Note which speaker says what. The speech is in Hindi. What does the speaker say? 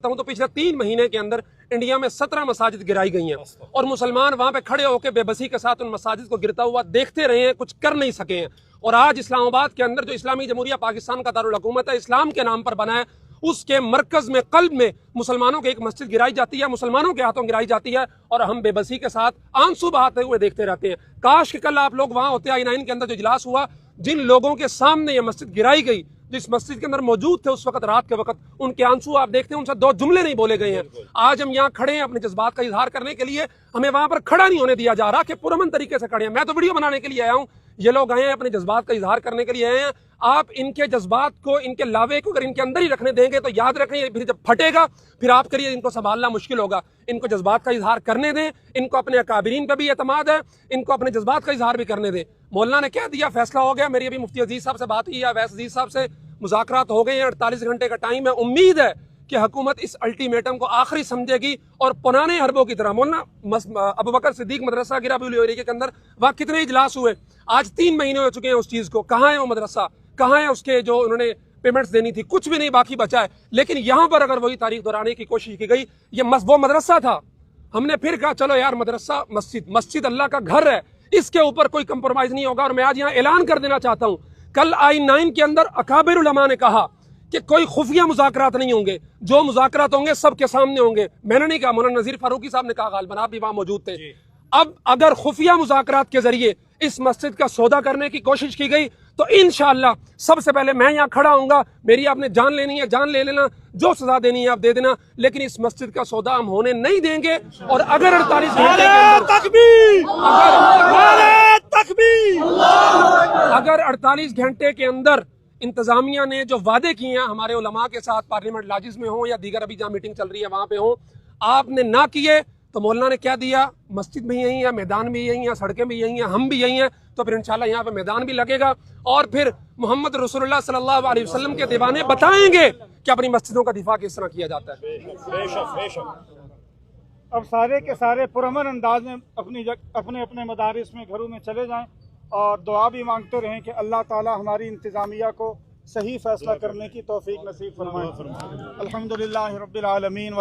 Speaker 1: हूँ तो पिछले 3 महीने के अंदर इंडिया में 17 मसाजिद गिराई गई हैं और मुसलमान वहां पे खड़े होकर बेबसी के साथ उन मसाजिद को गिरता हुआ देखते रहे हैं, कुछ कर नहीं सके हैं। और आज इस्लामाबाद के अंदर जो इस्लामी जमहूरिया पाकिस्तान का दारुल हुकूमत है, इस्लाम के नाम पर बना है, उसके मरकज में कल्ब में मुसलमानों की एक मस्जिद गिराई जाती है, मुसलमानों के हाथों गिराई जाती है और हम बेबसी के साथ आंसू बहाते हुए देखते रहते हैं। काश कि कल आप लोग वहां होते। I9 के अंदर जो इजलास हुआ, जिन लोगों के सामने यह मस्जिद गिराई गई, जिस मस्जिद के अंदर मौजूद थे उस वक्त रात के वक्त, उनके आंसू आप देखते हैं, उनसे 2 जुमले नहीं बोले गए हैं। आज हम यहाँ खड़े हैं अपने जज्बात का इजहार करने के लिए, हमें वहां पर खड़ा नहीं होने दिया जा रहा कि पुरअमन तरीके से खड़े हैं। मैं तो वीडियो बनाने के लिए आया हूँ, ये लोग आए हैं अपने जज्बात का इजहार करने के लिए आए हैं। आप इनके जज्बात को, इनके लावे को अगर इनके अंदर ही रखने देंगे तो याद रखें, फिर जब फटेगा फिर आपके लिए इनको संभालना मुश्किल होगा। इनको जज्बात का इजहार करने दें, इनको अपने अकाबिरीन पर भी एतमाद है, इनको अपने जज्बात का इजहार भी करने दें। मौलाना ने कह दिया, फैसला हो गया। मेरी अभी मुफ्ती अजीज साहब से बात हुई है, वैस अजीज साहब से मुज़ाकरात हो गए हैं, 48 घंटे का टाइम है। उम्मीद है कि हुकूमत इस अल्टीमेटम को आखिरी समझेगी और पुराने हरबों की तरह। मौलाना अबू बकर सिद्दीक मदरसा गिरा के अंदर वहाँ कितने इजलास हुए, आज 3 महीने हो चुके हैं उस चीज को। कहाँ है वो मदरसा, कहाँ है उसके जो उन्होंने पेमेंट्स देनी थी, कुछ भी नहीं बाकी बचा है। लेकिन यहाँ पर अगर वही तारीख दोहराने की कोशिश की गई, ये वो मदरसा था, हमने फिर कहा चलो यार मदरसा मस्जिद अल्लाह का घर है, इसके ऊपर कोई कंप्रोमाइज नहीं होगा। और मैं आज यहाँ ऐलान कर देना चाहता हूँ, कल I9 के अंदर अकाबिर उलमा ने कहा कि कोई खुफिया मुज़ाकरात नहीं होंगे, जो मुज़ाकरात होंगे सबके सामने होंगे। मैंने नहीं कहा, मौलाना नज़ीर फारूकी साहब ने कहा, गालिबन आप भी वहां मौजूद थे। अब अगर खुफिया मुज़ाकरात के जरिए इस मस्जिद का सौदा करने की कोशिश की गई तो इंशाअल्लाह सबसे पहले मैं यहाँ खड़ा होऊंगा। मेरी आपने जान लेनी है, जान ले लेना, जो सजा देनी है आप दे देना, लेकिन इस मस्जिद का सौदा हम होने नहीं देंगे। और अगर 48 घंटे के अंदर अगर 48 घंटे के अंदर इंतजामिया ने जो वादे किए हैं हमारे उलमा के साथ, पार्लियामेंट लॉजिस में हो या दीगर अभी जहाँ मीटिंग चल रही है वहां पे हो, आपने ना किए तो मौलाना ने क्या दिया, मस्जिद भी यही है, मैदान भी यही है, सड़कें भी यही हैं, हम भी यही हैं, तो फिर इंशाल्लाह यहाँ पे मैदान भी लगेगा और फिर मोहम्मद रसूलुल्लाह सल्लल्लाहु अलैहि वसल्लम के दीवाने बताएंगे कि अपनी मस्जिदों का दिफा किस तरह किया जाता है।
Speaker 2: अब सारे के सारे पुरअमन अंदाज में अपने अपने मदारिस में, घरों में चले जाएं और दुआ भी मांगते रहें कि अल्लाह ताला हमारी इंतज़ामिया को सही फैसला करने की तौफीक नसीब फरमाए। अल्हम्दुलिल्लाह रब्बिल आलमीन।